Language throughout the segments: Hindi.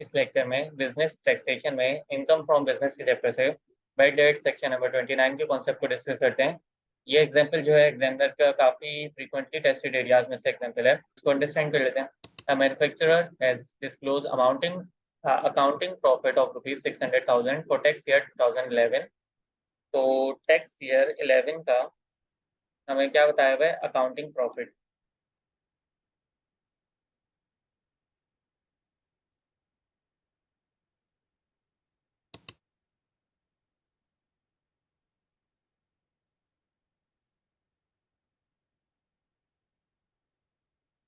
इस लेक्चर में बिजनेस टैक्सेशन में इनकम फ्रॉम बिजनेस के चैप्टर से बाय डेट सेक्शन नंबर 29 के कॉन्सेप्ट को डिस्कस करते हैं। ये एग्जांपल जो है एग्जामिनर का काफी फ्रीक्वेंटली टेस्टेड एरियाज में से एग्जांपल है, इसको अंडरस्टैंड कर लेते हैं। A manufacturer has disclose accounting profit of rupees 600,000 for tax year 2011। तो टैक्स ईयर 11 का हमें क्या बताया हुआ है? Accounting profit.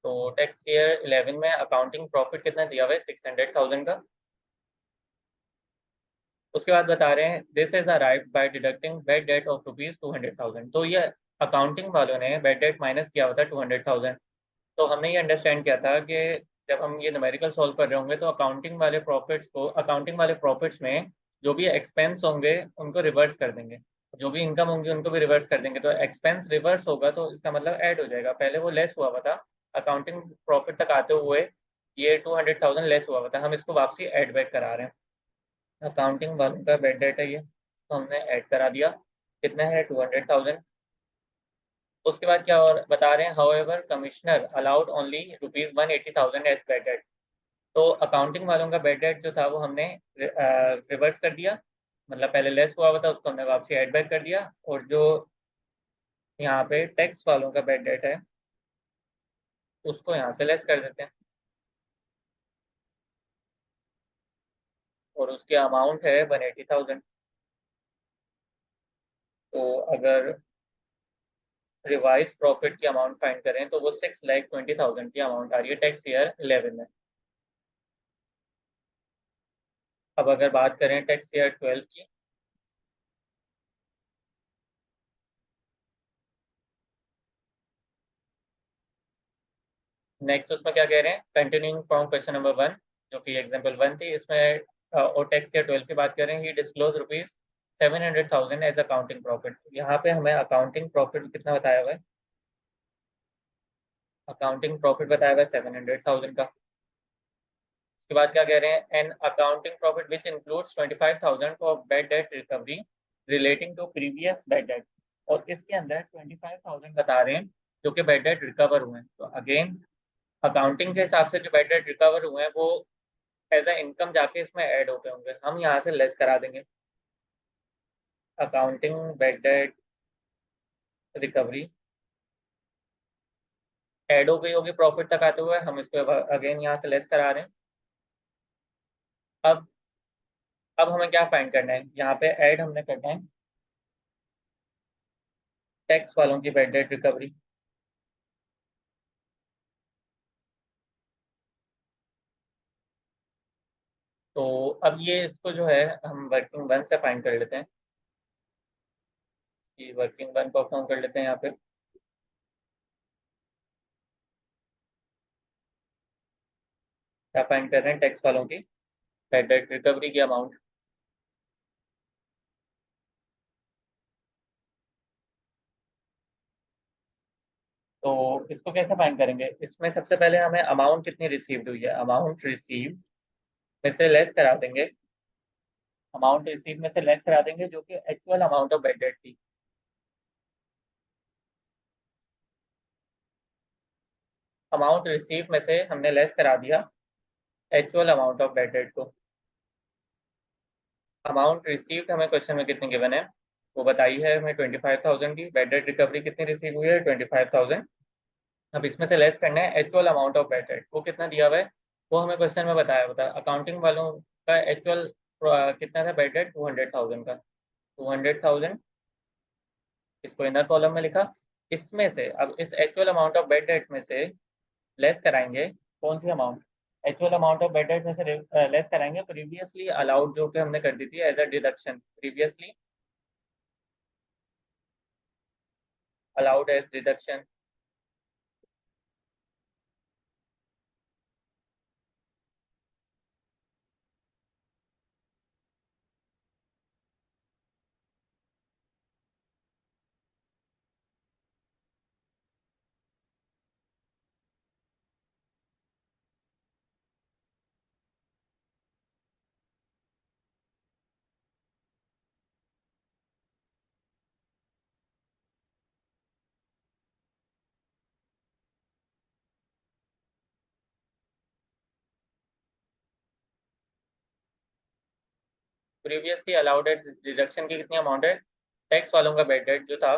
तो टैक्स ईयर 11 में अकाउंटिंग प्रॉफिट कितना दिया हुआ है? 600,000 का। उसके बाद बता रहे हैं this is arrived by deducting bad debt of rupees 200,000। तो ये अकाउंटिंग वालों ने बेड डेट माइनस किया होता है 200,000। तो हमने ये अंडरस्टैंड किया था कि जब हम ये न्यूमेरिकल सॉल्व कर रहे होंगे तो अकाउंटिंग वाले प्रॉफिट्स में जो भी एक्सपेंस होंगे उनको रिवर्स कर देंगे, जो भी इनकम होंगी उनको भी रिवर्स कर देंगे। तो एक्सपेंस रिवर्स होगा तो इसका मतलब ऐड हो जाएगा। पहले वो लेस हुआ हुआ था, अकाउंटिंग प्रॉफिट तक आते हुए ये 200,000 लेस हुआ हुआ था, हम इसको वापसी एड बैक करा रहे हैं। अकाउंटिंग वालों का बेड डेट है ये, तो हमने ऐड करा दिया। कितना है? 200,000। उसके बाद क्या और बता रहे हैं? However commissioner allowed only rupees 180,000 as bad debt. तो अकाउंटिंग वालों का बेड डेट जो था वो हमने रिवर्स कर दिया, मतलब पहले लेस हुआ हुआ था उसको हमने वापसी एड बैक कर दिया। और जो यहाँ पे टैक्स वालों का बेड डेट है उसको यहाँ से लेस कर देते हैं, और उसकी अमाउंट है 180,000। तो अगर रिवाइज प्रॉफिट की अमाउंट फाइंड करें तो वो 6,20,000 की अमाउंट आ रही है टैक्स ईयर 11 में। अब अगर बात करें टैक्स ईयर 12 की, नेक्स्ट उसमें क्या कह रहे हैं? कंटिन्यूइंग फ्रॉम क्वेश्चन नंबर 1 जो कि एग्जांपल 1 थी, इसमें और टैक्स ईयर 12 की बात करें, he disclose rupees 700,000 as accounting profit. यहाँ पे हमें अकाउंटिंग प्रॉफिट कितना बताया हुआ है? अकाउंटिंग प्रॉफिट बताया हुआ है 700,000 का। उसके बाद क्या कह रहे हैं? An accounting profit which includes 25,000 for bad debt recovery relating to previous bad debt. और इसके अंदर 25,000 बता रहे हैं जो कि बैड डेट रिकवर हुए हैं। तो अगेन अकाउंटिंग के हिसाब से जो बैड डेट रिकवर हुए हैं वो एज अ इनकम जाके इसमें ऐड होते होंगे, हम यहाँ से लेस करा देंगे। Accounting bad debt recovery add हो गई होगी प्रॉफिट तक आते हुए, हम इसको अगेन यहाँ से लेस करा रहे हैं। अब हमें क्या फाइंड करना है? यहाँ पे ऐड हमने करना है टैक्स वालों की बैड डेट रिकवरी। तो अब ये इसको जो है हम वर्किंग वन से फाइंड कर लेते हैं, कि वर्किंग वन परफॉर्म कर लेते हैं यहाँ पे। क्या फाइंड कर रहे हैं? टैक्स वालों की बैड डेट रिकवरी की अमाउंट। तो इसको कैसे फाइंड करेंगे? इसमें सबसे पहले हमें अमाउंट कितनी रिसीव्ड हुई है, अमाउंट रिसीव में से लेस करा देंगे। अमाउंट रिसीव में से लेस करा देंगे जो कि actual amount of bad debt थी। अमाउंट रिसीव में से हमने लेस करा दिया actual amount of bad debt को। अमाउंट रिसीव्ड हमें क्वेश्चन में कितनी गिवन है वो बताई है हमें 25,000 की। बैड डेट रिकवरी कितनी रिसीव हुई है? 25,000। अब इसमें से लेस करना है actual amount of bad debt, वो कितना दिया हुआ है वो हमें क्वेश्चन में बताया होता है। अकाउंटिंग वालों का एक्चुअल कितना था बैड डेट? 200,000 का। 200,000 इसको इनर कॉलम में लिखा। इसमें से अब इस actual amount of bad debt में से लेस कराएंगे कौन सी amount? Actual amount of bad debt में से लेस कराएंगे प्रीवियसली अलाउड, जो कि हमने कर दी थी as a deduction, previously allowed as deduction. Previously allowed at deduction की कितनी अमाउंट है, टैक्स वालों का बैड डेट जो था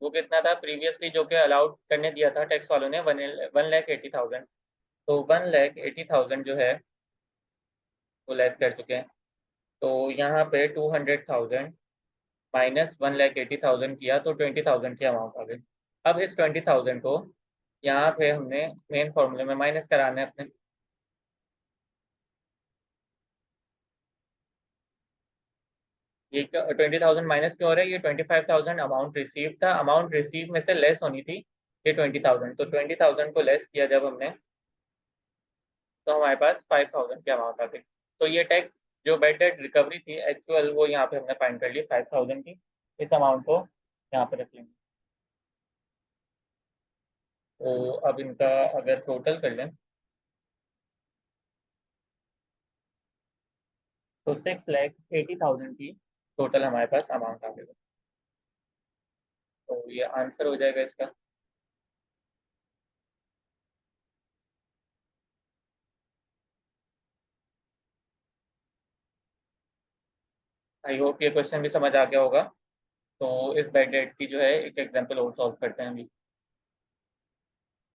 वो कितना था प्रीवियसली, जो कि अलाउड करने दिया था टैक्स वालों ने 1,80,000। तो 1,80,000 जो है वो लेस कर चुके हैं। तो यहाँ पे 200,000 माइनस 1,80,000 किया तो 20,000 की अमाउंट आ गई। अब इस 20,000 को यहाँ पे हमने मेन फॉर्मूले में माइनस कराना है अपने। ये 20,000 माइनस क्यों हो रहा है, ये 25,000 अमाउंट रिसीव था, अमाउंट रिसीव में से लेस होनी थी ये 20,000। तो 20,000 को लेस किया जब हमने, तो हमारे पास 5,000 की अमाउंट आ गई। तो ये टैक्स जो बैड डेट रिकवरी थी एक्चुअल, वो यहाँ पे हमने फाइंड कर ली 5,000 की। इस अमाउंट को यहाँ पे रख लेंगे। तो अब इनका अगर टोटल कर लें तो 6,80,000 की टोटल हमारे पास अमाउंट आ गई। तो ये आंसर हो जाएगा इसका। आई होप ये क्वेश्चन भी समझ आ गया होगा। तो इस बैड डेट की जो है एक एग्जांपल और सॉल्व करते हैं अभी।